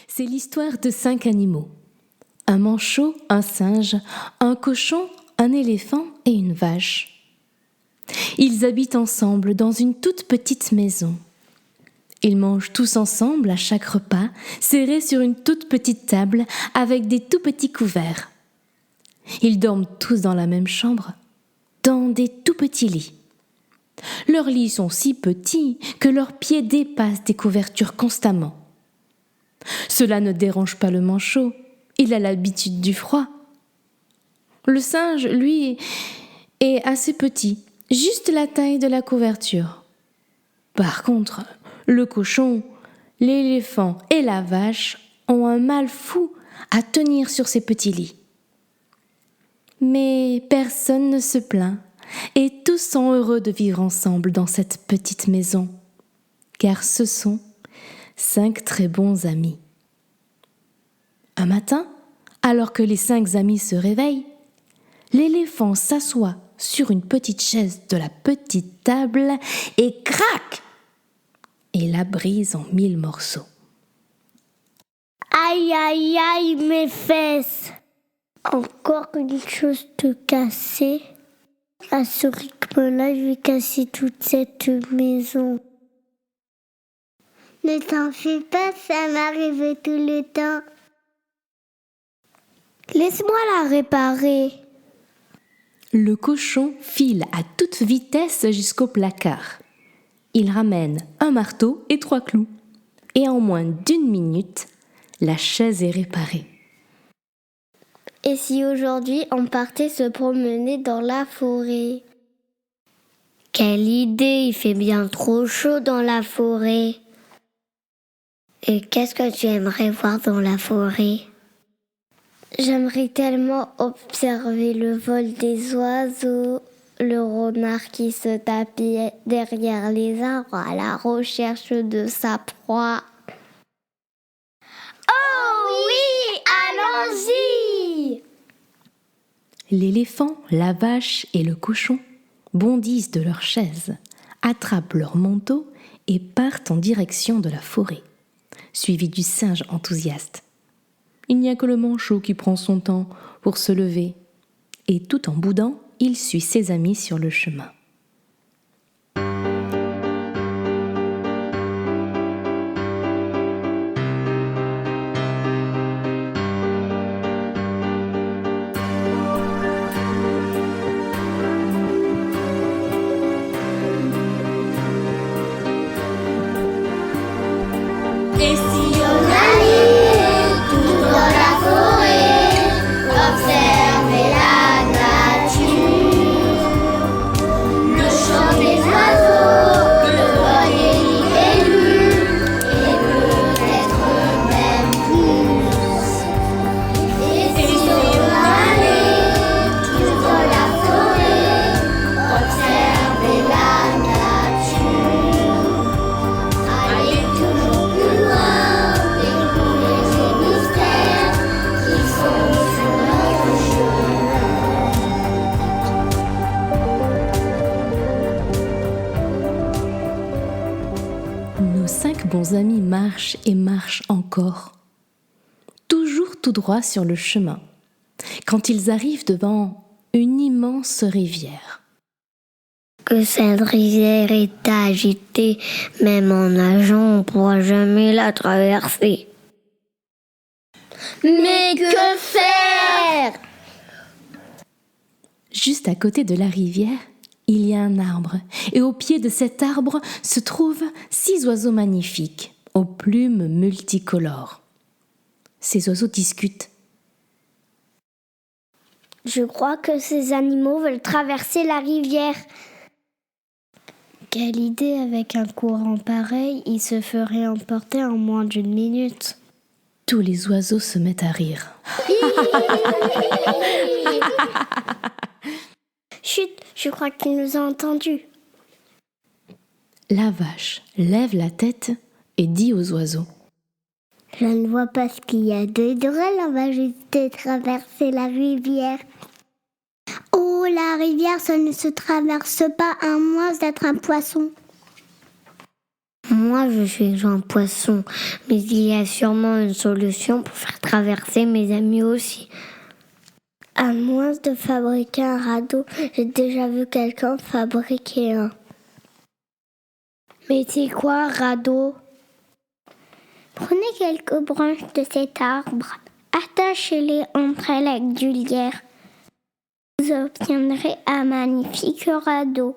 C'est l'histoire de 5 animaux. Un manchot, un singe, un cochon, un éléphant et une vache. Ils habitent ensemble dans une toute petite maison. Ils mangent tous ensemble à chaque repas, serrés sur une toute petite table avec des tout petits couverts. Ils dorment tous dans la même chambre, dans des tout petits lits. Leurs lits sont si petits que leurs pieds dépassent des couvertures constamment. Cela ne dérange pas le manchot, il a l'habitude du froid. Le singe, lui, est assez petit, juste la taille de la couverture. Par contre, le cochon, l'éléphant et la vache ont un mal fou à tenir sur ces petits lits. Mais personne ne se plaint et tous sont heureux de vivre ensemble dans cette petite maison, car ce sont 5 très bons amis. Un matin, alors que les 5 amis se réveillent, l'éléphant s'assoit sur une petite chaise de la petite table et crac! Et la brise en 1000 morceaux. Aïe, aïe, aïe, mes fesses! Encore une chose de casser. À ce rythme-là, je vais casser toute cette maison. Ne t'en fais pas, ça m'arrive tout le temps. Laisse-moi la réparer. Le cochon file à toute vitesse jusqu'au placard. Il ramène un marteau et 3 clous. Et en moins d'1 minute, la chaise est réparée. Et si aujourd'hui on partait se promener dans la forêt? Quelle idée, il fait bien trop chaud dans la forêt. Et qu'est-ce que tu aimerais voir dans la forêt? J'aimerais tellement observer le vol des oiseaux, le renard qui se tapait derrière les arbres à la recherche de sa proie. Oh oui, allons-y! L'éléphant, la vache et le cochon bondissent de leur chaise, attrapent leur manteau et partent en direction de la forêt, suivis du singe enthousiaste. Il n'y a que le manchot qui prend son temps pour se lever, et tout en boudant, il suit ses amis sur le chemin. Et si on allait tout dans la forêt, observer la nature, le chant des oiseaux, le vol des libellules, et peut-être même plus. Et si on allait tout dans la forêt, observer la nature, aller toujours plus loin, découvrir ces mystères qui sont sur notre chemin. Nos 5 bons amis marchent et marchent encore, toujours tout droit sur le chemin, quand ils arrivent devant une immense rivière. Que cette rivière est agitée, même en nageant, on ne pourra jamais la traverser. Mais que faire? Juste à côté de la rivière, il y a un arbre, et au pied de cet arbre se trouvent 6 oiseaux magnifiques, aux plumes multicolores. Ces oiseaux discutent. Je crois que ces animaux veulent traverser la rivière. Quelle idée, avec un courant pareil, ils se feraient emporter en moins d'1 minute. Tous les oiseaux se mettent à rire. Chut, je crois qu'il nous a entendus. La vache lève la tête et dit aux oiseaux: Je ne vois pas ce qu'il y a de drôle, on va juste traverser la rivière. Oh, la rivière, ça ne se traverse pas, à moins d'être un poisson. Moi, je suis un poisson, mais il y a sûrement une solution pour faire traverser mes amis aussi. À moins de fabriquer un radeau, j'ai déjà vu quelqu'un fabriquer un. Mais c'est quoi un radeau? Prenez quelques branches de cet arbre, attachez-les entre elles avec du lierre. Vous obtiendrez un magnifique radeau.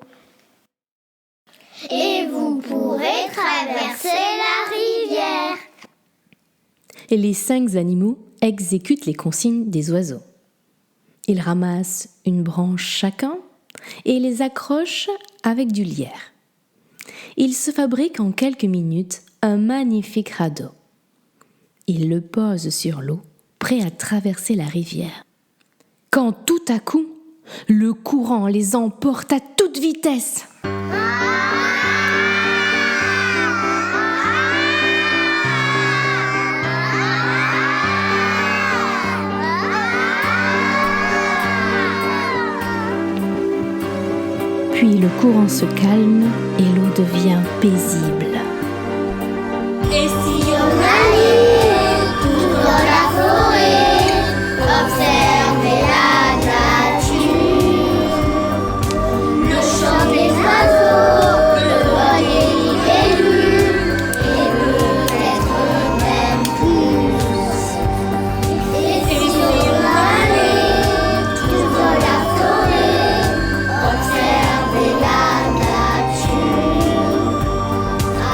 Et vous pourrez traverser la rivière. Et les 5 animaux exécutent les consignes des oiseaux. Ils ramassent une branche chacun et les accrochent avec du lierre. Ils se fabriquent en quelques minutes un magnifique radeau. Ils le posent sur l'eau, prêts à traverser la rivière. Quand tout à coup, le courant les emporte à toute vitesse. Puis le courant se calme et l'eau devient paisible. Et si on allait tout dans la forêt, observer la nature, le chant des oiseaux, le voyer des lunes, et peut-être même plus. Et si on allait tout dans la forêt, observer la nature,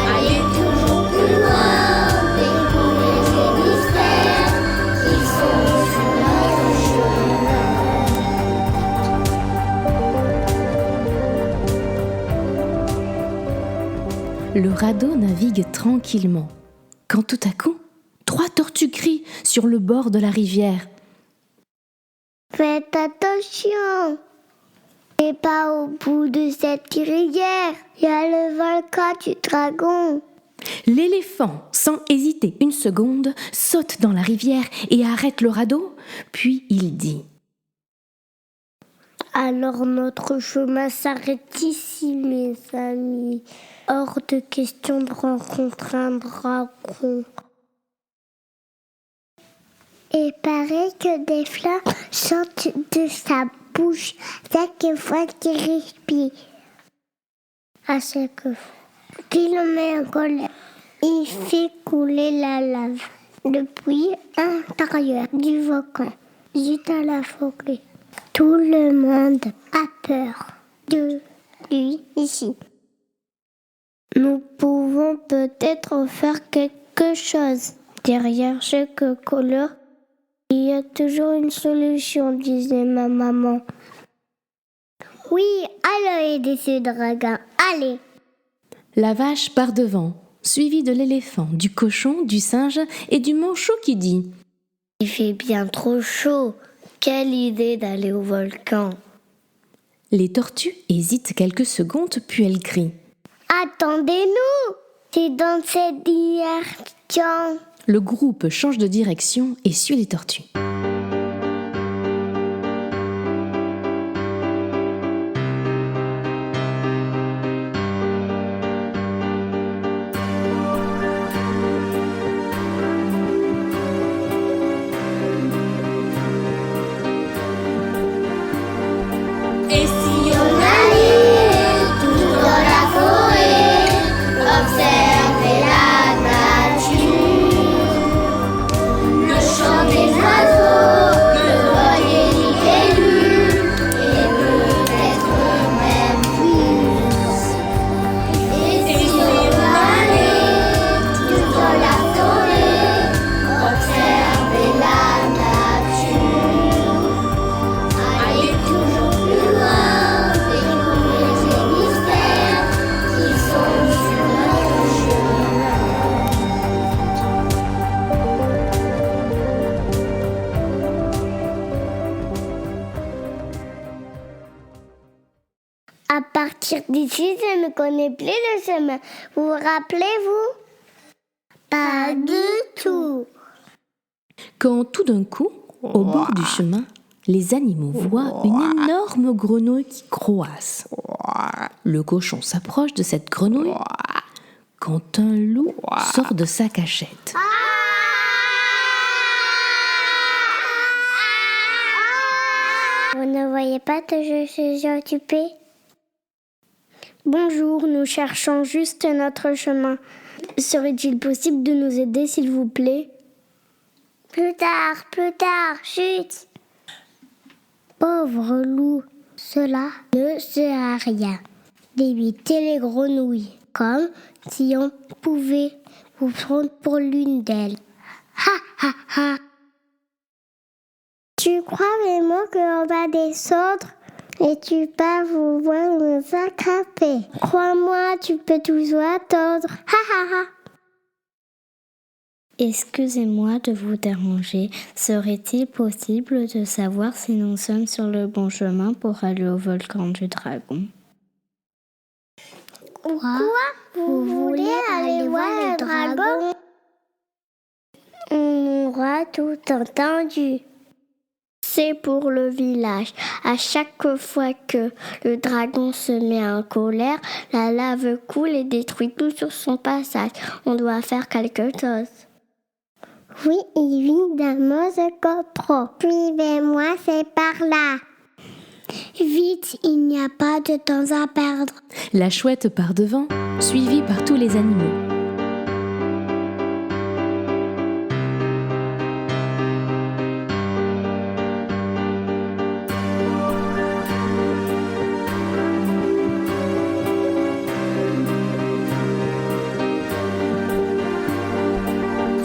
aller toujours plus loin, découvrir ces mystères qui sont sur notre chemin. Le radeau navigue tranquillement, quand tout à coup, 3 tortues crient sur le bord de la rivière. Faites attention! Et pas au bout de cette rivière, il y a le volcan du dragon. L'éléphant, sans hésiter une seconde, saute dans la rivière et arrête le radeau, puis il dit: Alors notre chemin s'arrête ici, mes amis. Hors de question de rencontrer un dragon. Il paraît que des flammes sortent de sa bouche chaque fois qu'il respire. À chaque fois qu'il le met en colère, il fait couler la lave depuis l'intérieur du volcan jusqu'à la forêt. Tout le monde a peur de lui ici. Nous pouvons peut-être faire quelque chose. Derrière chaque couleur, il y a toujours une solution, disait ma maman. Oui, allons aider ce dragon, allez. La vache part devant, suivie de l'éléphant, du cochon, du singe et du manchot qui dit: Il fait bien trop chaud. Quelle idée d'aller au volcan. Les tortues hésitent quelques secondes, puis elles crient: Attendez-nous, c'est dans cette direction. Le groupe change de direction et suit les tortues. Et si on allait tout dans la forêt, observer la nature, le chant des oiseaux, le voyer des lunes, et peut-être même plus. Et si on allait tout dans la forêt, observer la nature, aller toujours plus loin, découvrir ces mystères qui sont sur notre chemin. À partir d'ici, je ne connais plus le chemin. Vous vous rappelez-vous? Pas du tout. Quand tout d'un coup, au bord du chemin, les animaux voient une énorme grenouille qui croasse. Le cochon s'approche de cette grenouille, quand un loup sort de sa cachette. Vous ne voyez pas que je suis occupée? Bonjour, nous cherchons juste notre chemin. Serait-il possible de nous aider, s'il vous plaît? Plus tard, chut! Pauvre loup, cela ne sert à rien d'éviter les grenouilles, comme si on pouvait vous prendre pour l'une d'elles. Ha ha ha! Tu crois vraiment qu'on va descendre et tu vas pouvoir nous attraper? Crois-moi, tu peux toujours attendre. Ha ha ha! Excusez-moi de vous déranger. Serait-il possible de savoir si nous sommes sur le bon chemin pour aller au volcan du dragon? Quoi? Vous voulez aller voir le dragon? On aura tout entendu. C'est pour le village. À chaque fois que le dragon se met en colère, la lave coule et détruit tout sur son passage. On doit faire quelque chose. Oui, évidemment, je comprends. Suivez-moi, c'est par là. Vite, il n'y a pas de temps à perdre. La chouette part devant, suivie par tous les animaux.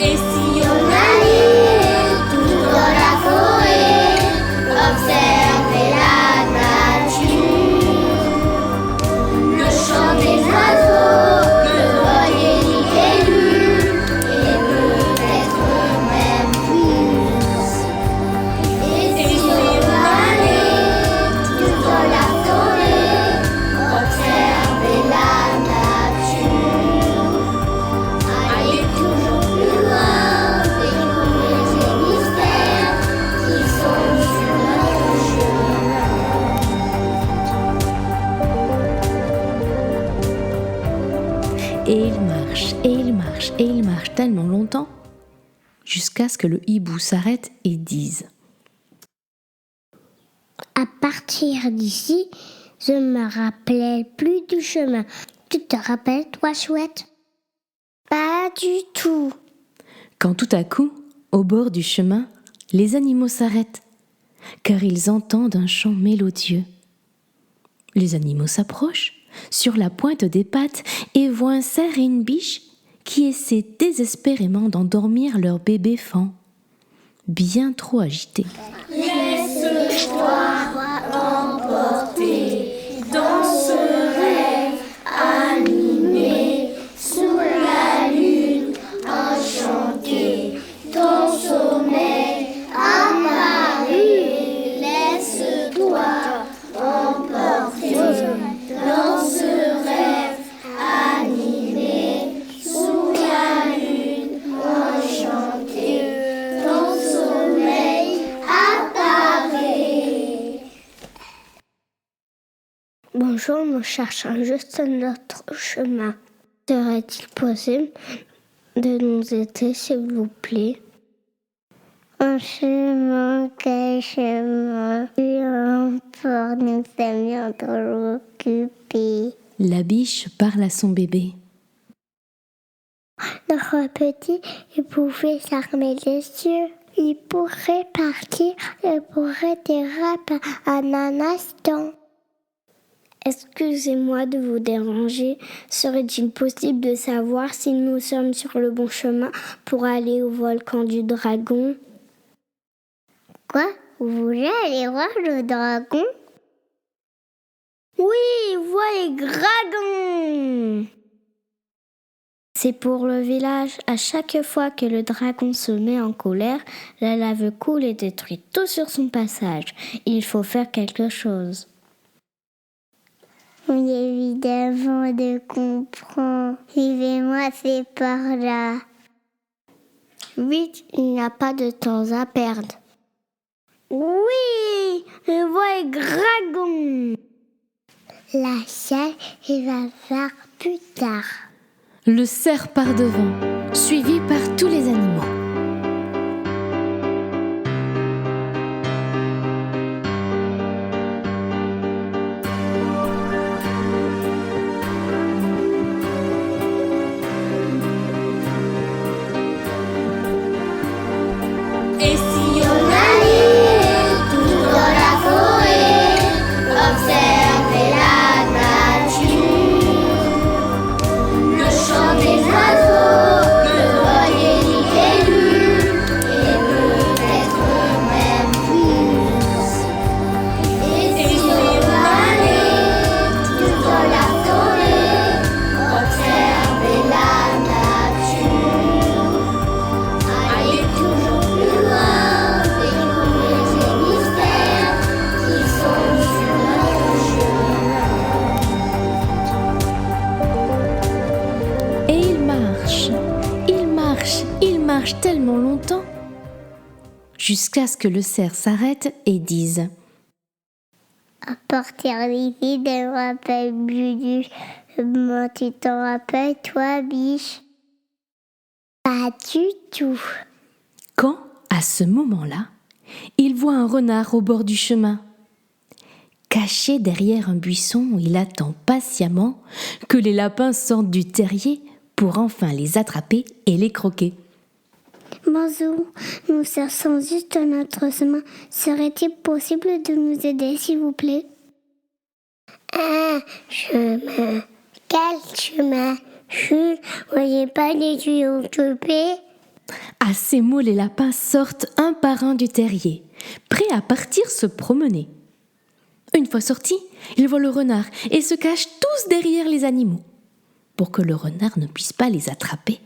Et si on allait tout dans la forêt, observer la nature, le chant des oiseaux, le vol des libellules, et peut-être même plus. Et si on allait tout dans la forêt, observer la nature, aller toujours plus loin, découvrir ces mystères qui sont sur notre chemin. Et il marche, et il marche, et il marche tellement longtemps, jusqu'à ce que le hibou s'arrête et dise: À partir d'ici, je me rappelais plus du chemin. Tu te rappelles, toi, chouette? Pas du tout. Quand tout à coup, au bord du chemin, les animaux s'arrêtent, car ils entendent un chant mélodieux. Les animaux s'approchent, sur la pointe des pattes, et voient un cerf et une biche qui essaient désespérément d'endormir leur bébé faon, bien trop agité. Bonjour, nous cherchons juste notre chemin. Serait-il possible de nous aider, s'il vous plaît? Un chemin, quel chemin? Peu importe, nous sommes bien trop occupés. La biche parle à son bébé. Notre petit, il pouvait fermer les yeux. Il pourrait partir, il pourrait déraper en un instant. Excusez-moi de vous déranger. Serait-il possible de savoir si nous sommes sur le bon chemin pour aller au volcan du dragon? Quoi? Vous voulez aller voir le dragon? Oui, voir les dragons! C'est pour le village. À chaque fois que le dragon se met en colère, la lave coule et détruit tout sur son passage. Il faut faire quelque chose. Oui, évidemment, je comprends. Suivez-moi, c'est par là. Vite, il n'y a pas de temps à perdre. Oui, je vois les dragons. La salle, il va faire plus tard. Le cerf part devant, suivi par tous les animaux. Et si on allait tout dans la forêt, observer la nature, le chant des oiseaux, le vol des libellules, et peut-être même plus. Et si on allait tout dans la forêt, observer la nature, aller toujours plus loin, découvrir ces mystères qui sont sur notre chemin. Et il marche tellement longtemps, jusqu'à ce que le cerf s'arrête et dise: À partir d'ici, je me rappelle plus du chemin. Tu t'en rappelles, toi, biche? Pas du tout. Quand, à ce moment-là, il voit un renard au bord du chemin. Caché derrière un buisson, il attend patiemment que les lapins sortent du terrier pour enfin les attraper et les croquer. Bonjour, nous cherchons juste notre chemin. Serait-il possible de nous aider, s'il vous plaît? Un chemin. Quel chemin? Je ne voyais pas les yeux occupés. À ces mots, les lapins sortent un par un du terrier, prêts à partir se promener. Une fois sortis, ils voient le renard et se cachent tous derrière les animaux, pour que le renard ne puisse pas les attraper.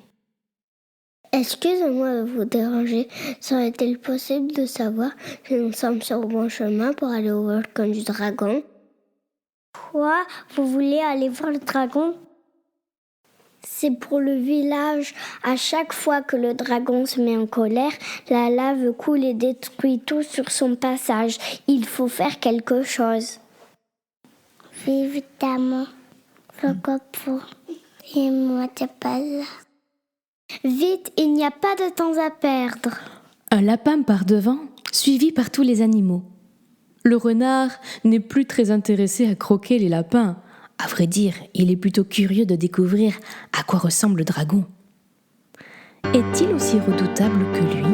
Excusez-moi de vous déranger. Serait-il possible de savoir si nous sommes sur le bon chemin pour aller au volcan du dragon? Quoi? Vous voulez aller voir le dragon? C'est pour le village. À chaque fois que le dragon se met en colère, la lave coule et détruit tout sur son passage. Il faut faire quelque chose. Évidemment. Je comprends. Et moi, t'es pas là. Vite, il n'y a pas de temps à perdre. Un lapin part devant, suivi par tous les animaux. Le renard n'est plus très intéressé à croquer les lapins. À vrai dire, il est plutôt curieux de découvrir à quoi ressemble le dragon. Est-il aussi redoutable que lui ?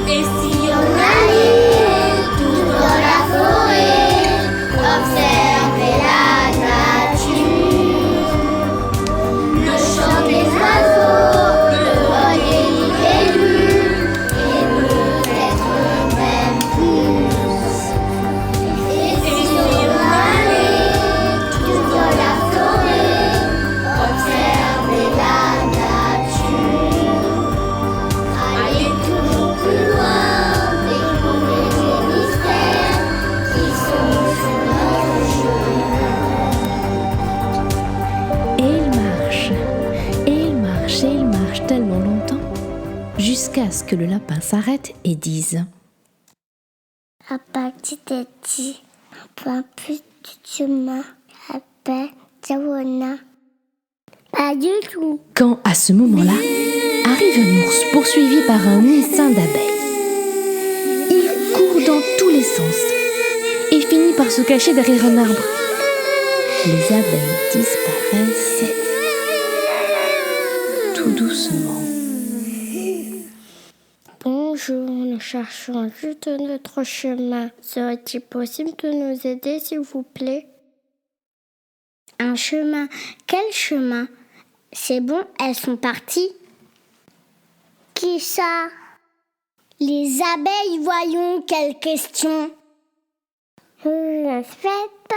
Et si on allait tout dans la forêt, observer la nature, le chant des oiseaux, le vol des libellules, et peut-être même plus. Et si on allait tout dans la forêt, observer la nature, aller toujours plus loin, découvrir les mystères qui sont sur notre chemin. Et il marche tellement longtemps, jusqu'à ce que le lapin s'arrête et dise: À partir d'ici, un peu de chemin, appelle Jawana. Pas du tout. Quand, à ce moment-là, arrive un ours poursuivi par un essaim d'abeilles. Il court dans tous les sens et finit par se cacher derrière un arbre. Les abeilles disparaissent tout doucement. Bonjour, nous cherchons juste notre chemin. Serait-il possible de nous aider, s'il vous plaît? Un chemin? Quel chemin? C'est bon, elles sont parties. Qui ça? Les abeilles, voyons, quelle question. En fait,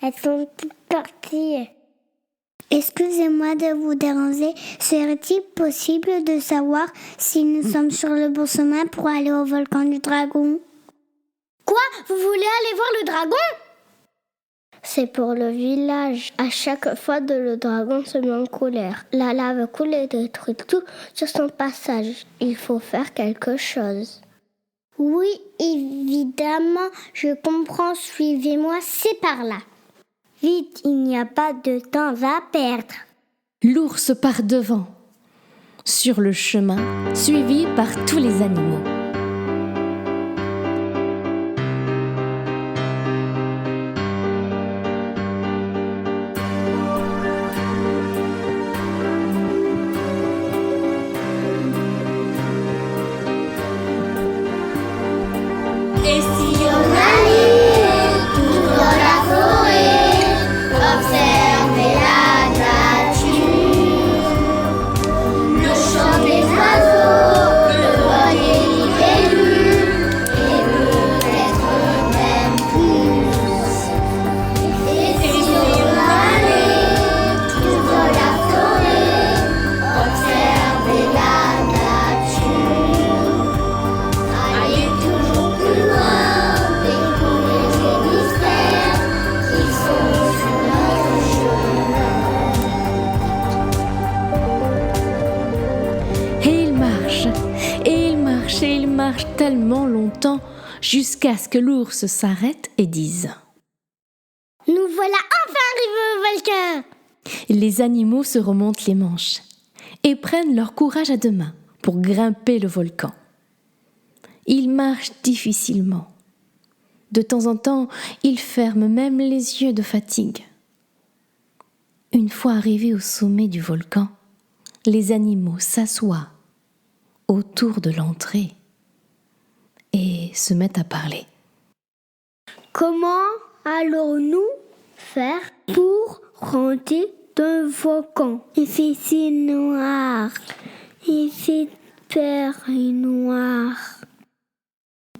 elles sont toutes parties. Excusez-moi de vous déranger. Serait-il possible de savoir si nous sommes sur le bon chemin pour aller au volcan du dragon? Quoi? Vous voulez aller voir le dragon? C'est pour le village. À chaque fois le dragon se met en colère. La lave coule et détruit tout sur son passage. Il faut faire quelque chose. Oui, évidemment, je comprends. Suivez-moi, c'est par là. Vite, il n'y a pas de temps à perdre. L'ours part devant, sur le chemin, suivi par tous les animaux. Et si on allait tout dans la forêt, observer la nature, le chant des oiseaux, le vol des libellules, et peut-être même plus. Et si on allait tout dans la forêt, observer la nature, aller toujours plus loin, découvrir les mystères qui sont sur notre chemin. Et il marche, et il marche, et il marche tellement longtemps jusqu'à ce que l'ours s'arrête et dise « Nous voilà enfin arrivés au volcan. Les animaux se remontent les manches et prennent leur courage à deux mains pour grimper le volcan. Ils marchent difficilement. De temps en temps, ils ferment même les yeux de fatigue. Une fois arrivés au sommet du volcan, les animaux s'assoient autour de l'entrée et se mettent à parler. Comment allons-nous faire pour rentrer dans le volcan? Il fait si noir. Il fait peur et noir.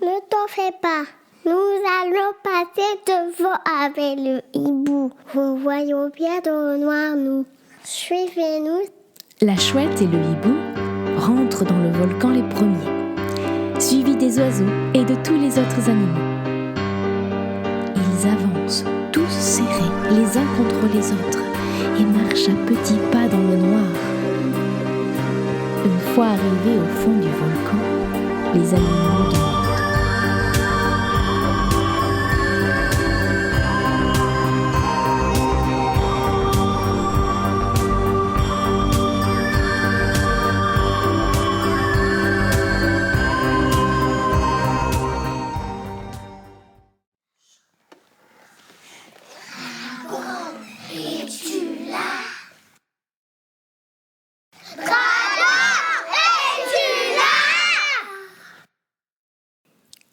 Ne t'en fais pas. Nous allons passer devant avec le hibou. Nous voyons bien dans le noir, nous. Suivez-nous. La chouette et le hibou rentrent dans le volcan les premiers, suivis des oiseaux et de tous les autres animaux. Ils avancent tous serrés les uns contre les autres et marchent à petits pas dans le noir. Une fois arrivés au fond du volcan, les animaux demandent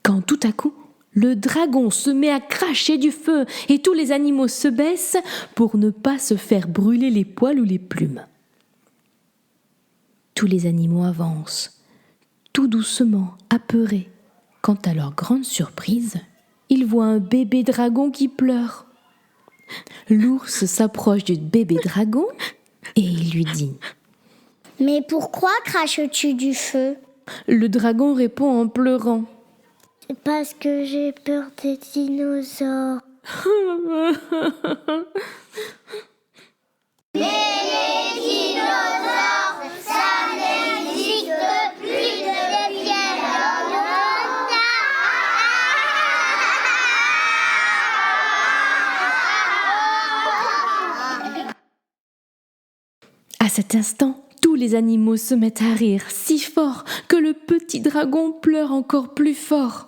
quand tout à coup, le dragon se met à cracher du feu et tous les animaux se baissent pour ne pas se faire brûler les poils ou les plumes. Tous les animaux avancent, tout doucement, apeurés, quand à leur grande surprise, ils voient un bébé dragon qui pleure. L'ours s'approche du bébé dragon et il lui dit « Mais pourquoi craches-tu du feu ?» Le dragon répond en pleurant « C'est parce que j'ai peur des dinosaures. » Mais les dinosaures, ça n'existe plus depuis longtemps. À cet instant, tous les animaux se mettent à rire si fort que le petit dragon pleure encore plus fort.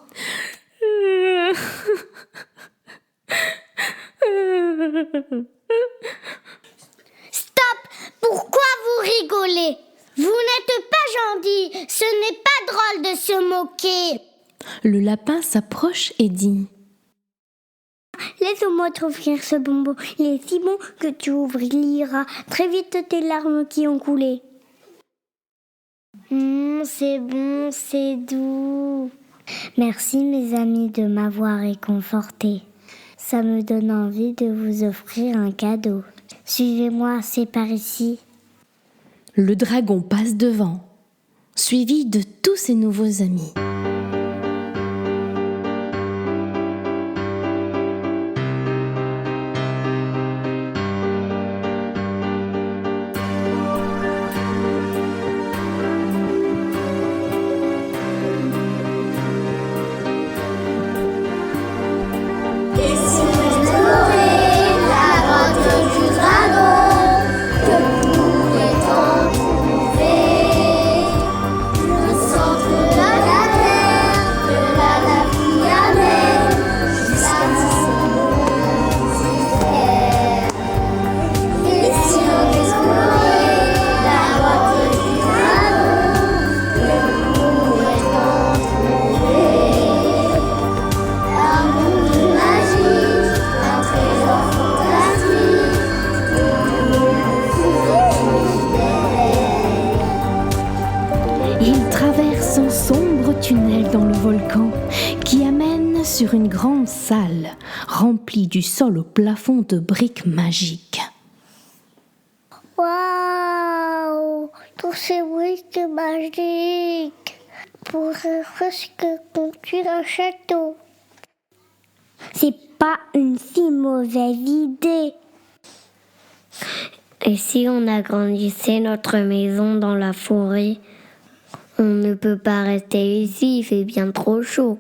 Stop! Pourquoi vous rigolez? Vous n'êtes pas gentil. Ce n'est pas drôle de se moquer. Le lapin s'approche et dit Laisse-moi t'offrir ce bonbon. Il est si bon que tu ouvrieras très vite tes larmes qui ont coulé. C'est bon, c'est doux. Merci mes amis de m'avoir réconforté. Ça me donne envie de vous offrir un cadeau. Suivez-moi, c'est par ici. Le dragon passe devant, suivi de tous ses nouveaux amis. fabricant qui amène sur une grande salle remplie du sol au plafond de briques magiques. Waouh! Tous ces briques magiques pourraient presque construire un château. C'est pas une si mauvaise idée. Et si on agrandissait notre maison dans la forêt? On ne peut pas rester ici, il fait bien trop chaud.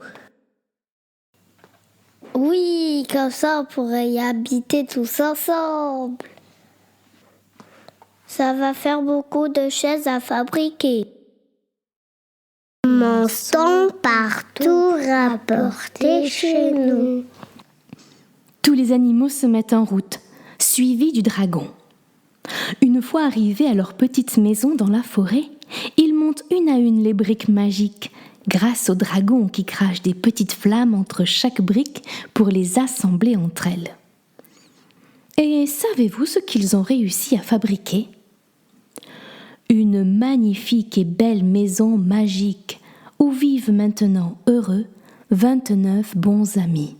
Oui, comme ça on pourrait y habiter tous ensemble. Ça va faire beaucoup de chaises à fabriquer. Monston partout rapporté chez nous. Tous les animaux se mettent en route, suivis du dragon. Une fois arrivés à leur petite maison dans la forêt, ils montent une à une les briques magiques, grâce au dragon qui crache des petites flammes entre chaque brique pour les assembler entre elles. Et savez-vous ce qu'ils ont réussi à fabriquer ? Une magnifique et belle maison magique où vivent maintenant heureux 29 bons amis.